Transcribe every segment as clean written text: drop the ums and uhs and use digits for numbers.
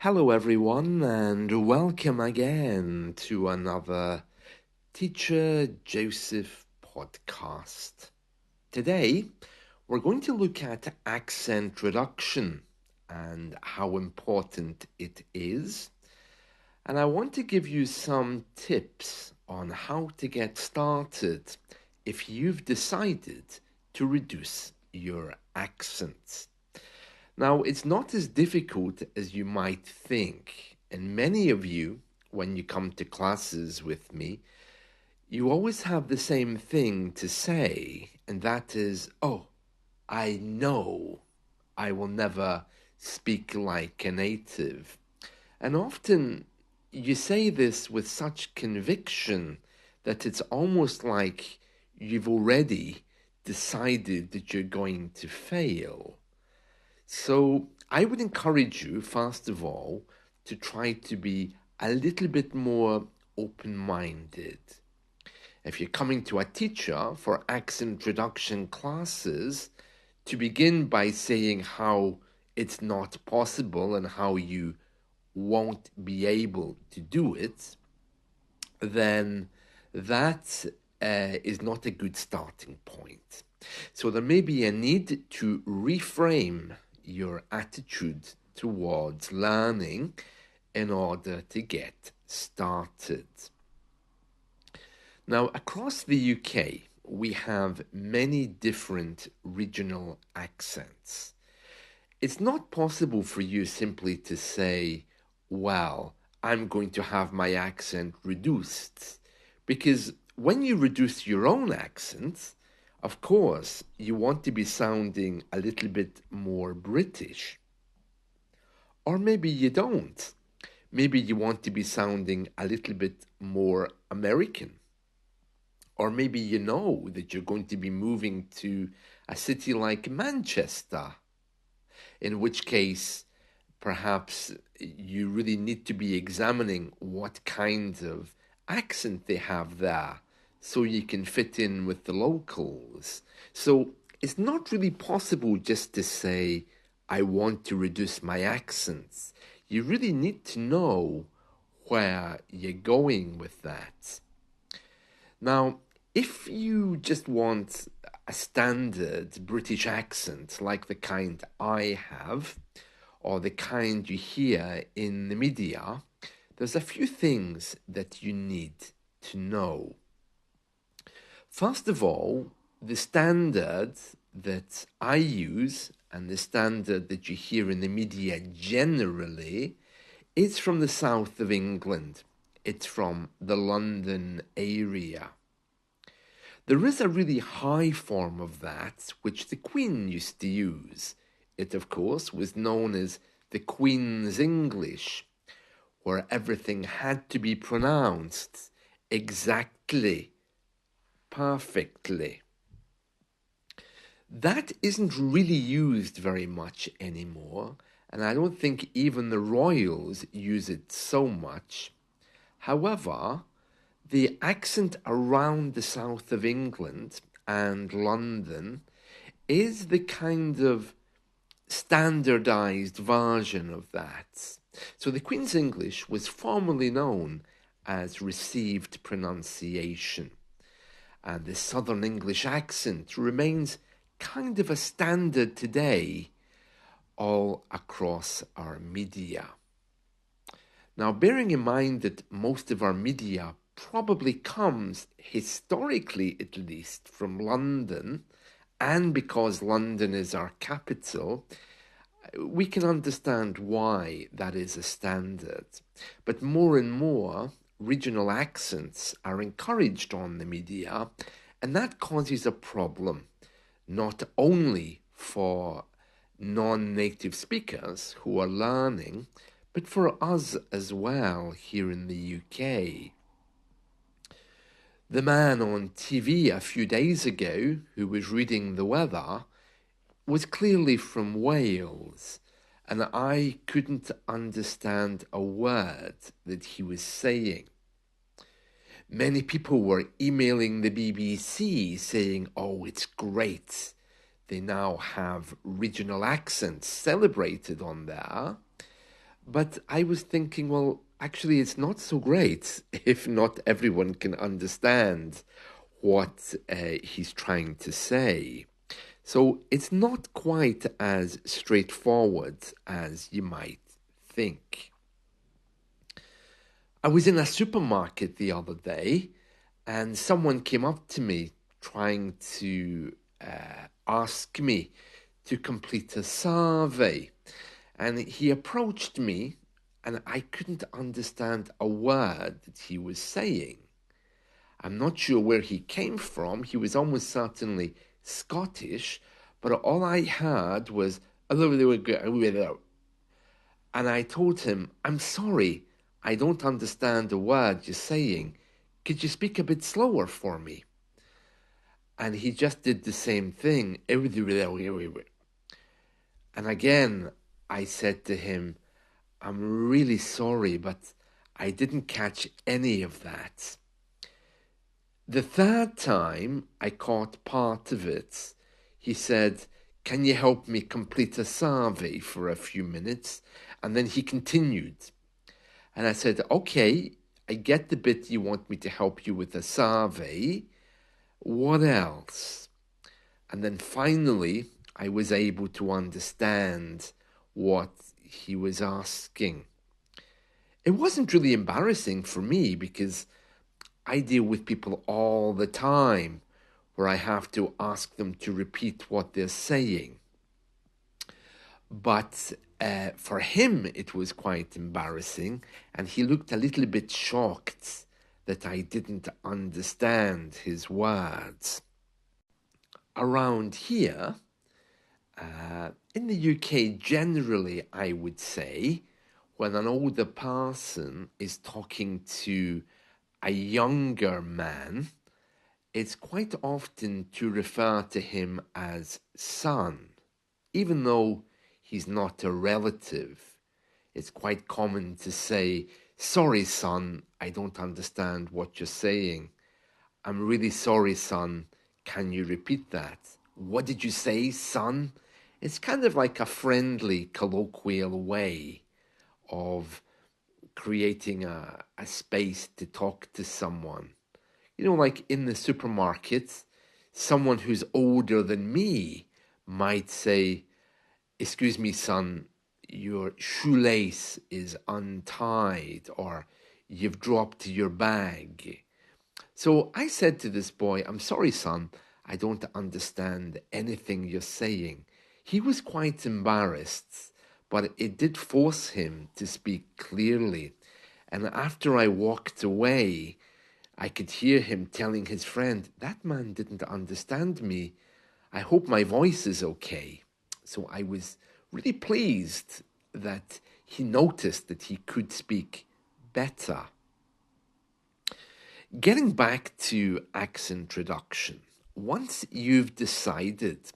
Hello, everyone, and welcome again to another Teacher Joseph podcast. Today, we're going to look at accent reduction and how important it is. And I want to give you some tips on how to get started if you've decided to reduce your accents. Now, it's not as difficult as you might think, and many of you, when you come to classes with me, you always have the same thing to say, and that is, oh, I know I will never speak like a native. And often you say this with such conviction that it's almost like you've already decided that you're going to fail. So I would encourage you, first of all, to try to be a little bit more open-minded. If you're coming to a teacher for accent reduction classes, to begin by saying how it's not possible and how you won't be able to do it, then that is not a good starting point. So there may be a need to reframe your attitude towards learning in order to get started. Now, across the UK, we have many different regional accents. It's not possible for you simply to say, well, I'm going to have my accent reduced, because when you reduce your own accent, of course, you want to be sounding a little bit more British. Or maybe you don't. Maybe you want to be sounding a little bit more American. Or maybe you know that you're going to be moving to a city like Manchester, in which case perhaps you really need to be examining what kind of accent they have there so you can fit in with the locals. So it's not really possible just to say, I want to reduce my accents. You really need to know where you're going with that. Now, if you just want a standard British accent like the kind I have, or the kind you hear in the media, there's a few things that you need to know. First of all, the standard that I use and the standard that you hear in the media generally is from the south of England. It's from the London area. There is a really high form of that, which the Queen used to use. It, of course, was known as the Queen's English, where everything had to be pronounced exactly, perfectly. That isn't really used very much anymore, and I don't think even the royals use it so much. However, the accent around the south of England and London is the kind of standardized version of that. So the Queen's English was formerly known as received pronunciation, and the Southern English accent remains kind of a standard today all across our media. Now, bearing in mind that most of our media probably comes, historically at least, from London, and because London is our capital, we can understand why that is a standard. But more and more, regional accents are encouraged on the media, and that causes a problem, not only for non-native speakers who are learning, but for us as well here in the UK. The man on TV a few days ago who was reading the weather was clearly from Wales, and I couldn't understand a word that he was saying. Many people were emailing the BBC saying, oh, it's great. They now have regional accents celebrated on there. But I was thinking, well, actually, it's not so great if not everyone can understand what he's trying to say. So it's not quite as straightforward as you might think. I was in a supermarket the other day and someone came up to me trying to ask me to complete a survey. And he approached me, and I couldn't understand a word that he was saying. I'm not sure where he came from. He was almost certainly Scottish, but all I heard was, and I told him, I'm sorry, I don't understand a word you're saying. Could you speak a bit slower for me? And he just did the same thing. And again, I said to him, I'm really sorry, but I didn't catch any of that. The third time I caught part of it, he said, can you help me complete a survey for a few minutes? And then he continued. And I said, okay, I get the bit you want me to help you with a survey. What else? And then finally, I was able to understand what he was asking. It wasn't really embarrassing for me because I deal with people all the time where I have to ask them to repeat what they're saying. But for him, it was quite embarrassing, and he looked a little bit shocked that I didn't understand his words. Around here, in the UK, generally, I would say, when an older person is talking to a younger man, it's quite often to refer to him as son. Even though he's not a relative, it's quite common to say, sorry, son, I don't understand what you're saying. I'm really sorry, son. Can you repeat that? What did you say, son? It's kind of like a friendly, colloquial way of creating a space to talk to someone. You know, like in the supermarket, someone who's older than me might say, excuse me, son, your shoelace is untied, or you've dropped your bag. So I said to this boy, I'm sorry, son, I don't understand anything you're saying. He was quite embarrassed, but it did force him to speak clearly. And after I walked away, I could hear him telling his friend, that man didn't understand me. I hope my voice is okay. So I was really pleased that he noticed that he could speak better. Getting back to accent reduction, once you've decided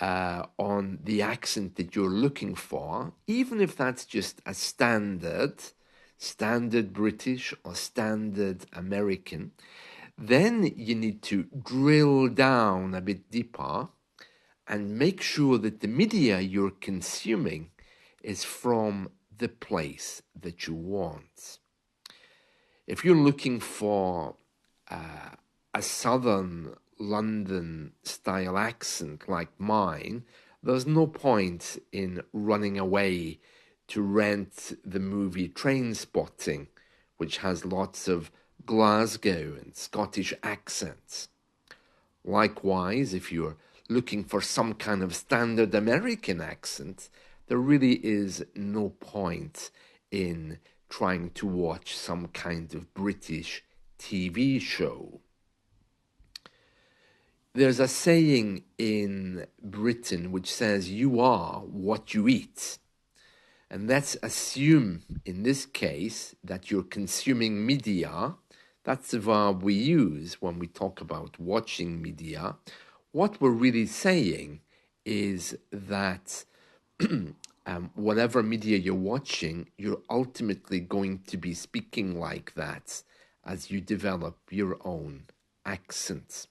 on the accent that you're looking for, even if that's just a standard British or standard American, then you need to drill down a bit deeper and make sure that the media you're consuming is from the place that you want. If you're looking for a southern London style accent like mine, there's no point in running away to rent the movie Trainspotting, which has lots of Glasgow and Scottish accents. Likewise, if you're looking for some kind of standard American accent, there really is no point in trying to watch some kind of British TV show. There's a saying in Britain which says, you are what you eat. And let's assume, in this case, that you're consuming media. That's the verb we use when we talk about watching media. What we're really saying is that whatever media you're watching, you're ultimately going to be speaking like that as you develop your own accent.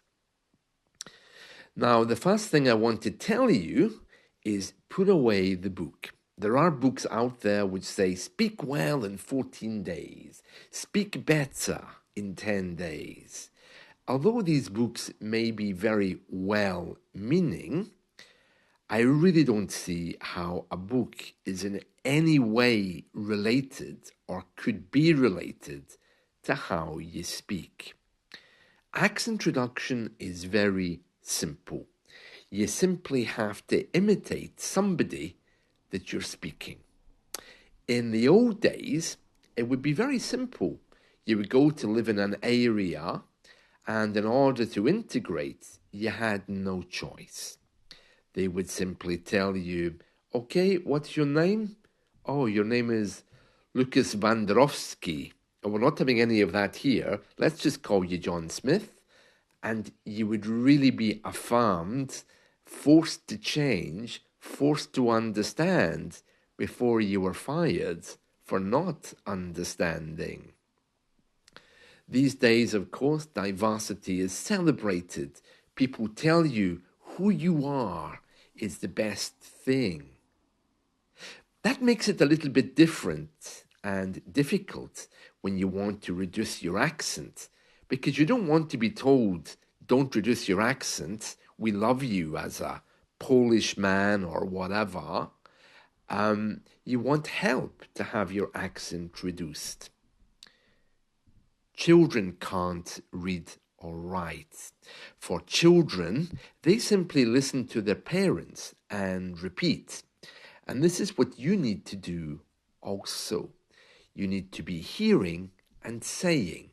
Now, the first thing I want to tell you is put away the book. There are books out there which say, speak well in 14 days, speak better in 10 days. Although these books may be very well meaning, I really don't see how a book is in any way related or could be related to how you speak. Accent reduction is very simple. You simply have to imitate somebody that you're speaking. In the old days, it would be very simple. You would go to live in an area, and in order to integrate, you had no choice. They would simply tell you, okay, what's your name? Oh, your name is Lucas Vandrowski. Oh, we're not having any of that here. Let's just call you John Smith. And you would really be affirmed, forced to change, forced to understand before you were fired for not understanding. These days, of course, diversity is celebrated. People tell you who you are is the best thing. That makes it a little bit different and difficult when you want to reduce your accent, because you don't want to be told, don't reduce your accent, we love you as a Polish man or whatever. You want help to have your accent reduced. Children can't read or write. For children, they simply listen to their parents and repeat. And this is what you need to do also. You need to be hearing and saying,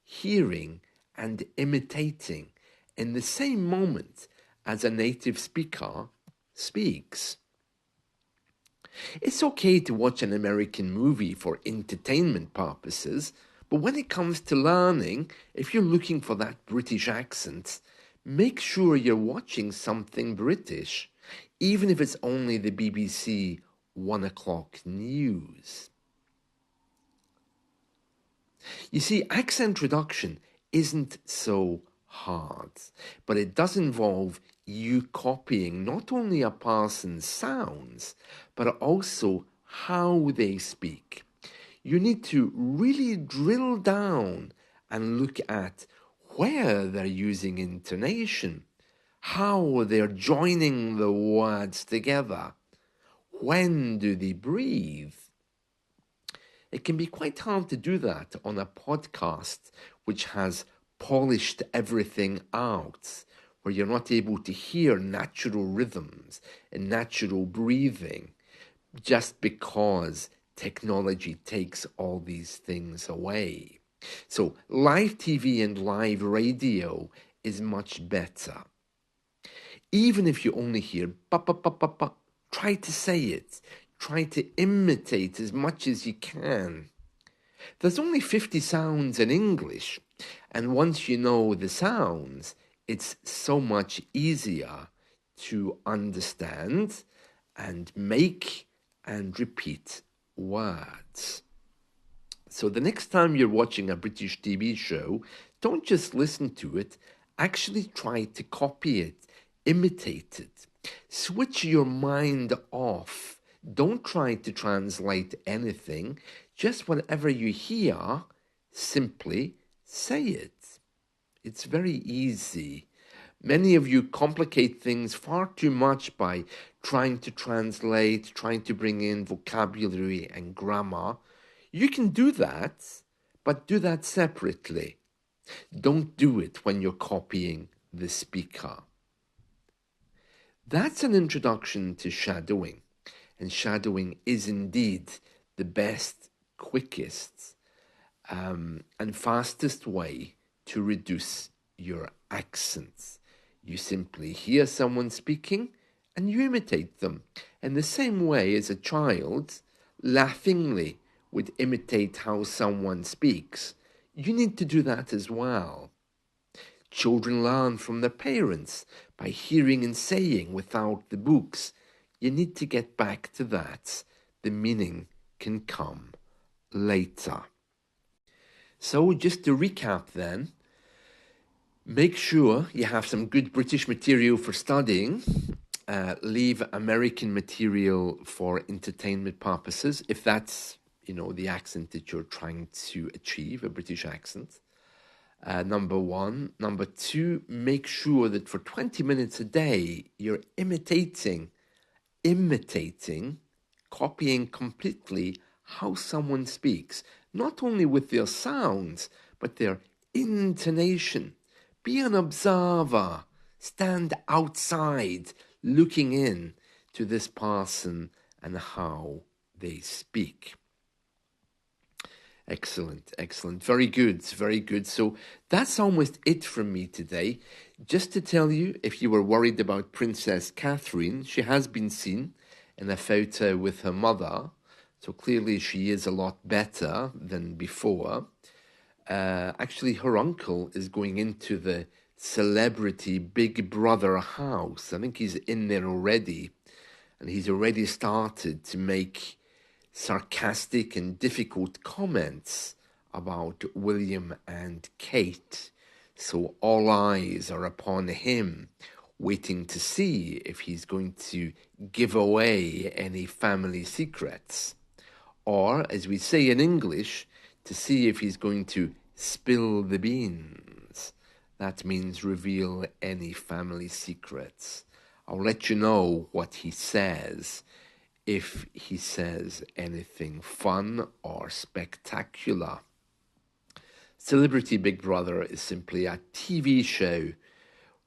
hearing and imitating in the same moment as a native speaker speaks. It's okay to watch an American movie for entertainment purposes, but when it comes to learning, if you're looking for that British accent, make sure you're watching something British, even if it's only the BBC 1 o'clock news. You see, accent reduction isn't so hard, but it does involve you copying not only a person's sounds, but also how they speak. You need to really drill down and look at where they're using intonation, how they're joining the words together, when do they breathe. It can be quite hard to do that on a podcast which has polished everything out, where you're not able to hear natural rhythms and natural breathing, just because technology takes all these things away. So live TV and live radio is much better. Even if you only hear ba ba ba ba ba, try to say it. Try to imitate as much as you can. There's only 50 sounds in English, and once you know the sounds, it's so much easier to understand and make and repeat words. So the next time you're watching a British TV show, don't just listen to it, actually try to copy it, imitate it. Switch your mind off. Don't try to translate anything. Just whatever you hear, simply say it. It's very easy. Many of you complicate things far too much by trying to translate, trying to bring in vocabulary and grammar. You can do that, but do that separately. Don't do it when you're copying the speaker. That's an introduction to shadowing. And shadowing is indeed the best, quickest, and fastest way to reduce your accents. You simply hear someone speaking and you imitate them in the same way as a child laughingly would imitate how someone speaks. You need to do that as well. Children learn from their parents by hearing and saying without the books. You need to get back to that. The meaning can come later. So just to recap then, make sure you have some good British material for studying. leave American material for entertainment purposes, if that's, the accent that you're trying to achieve, a British accent. Number one. Number two, make sure that for 20 minutes a day, you're imitating, copying completely how someone speaks, not only with their sounds, but their intonation. Be an observer. Stand outside looking in to this person and how they speak. Excellent, excellent. Very good, very good. So that's almost it from me today. Just to tell you, if you were worried about Princess Catherine, she has been seen in a photo with her mother. So clearly she is a lot better than before. Actually, her uncle is going into the celebrity Big Brother house. I think he's in there already. And he's already started to make sarcastic and difficult comments about William and Kate. So all eyes are upon him, waiting to see if he's going to give away any family secrets. Or, as we say in English, to see if he's going to spill the beans. That means reveal any family secrets. I'll let you know what he says if he says anything fun or spectacular. Celebrity Big Brother is simply a TV show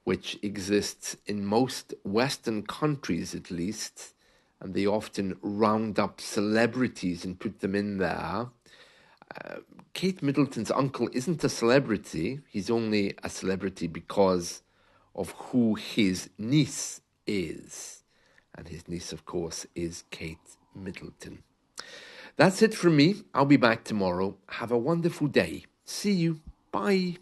which exists in most Western countries at least, and they often round up celebrities and put them in there. Kate Middleton's uncle isn't a celebrity. He's only a celebrity because of who his niece is. And his niece, of course, is Kate Middleton. That's it from me. I'll be back tomorrow. Have a wonderful day. See you. Bye.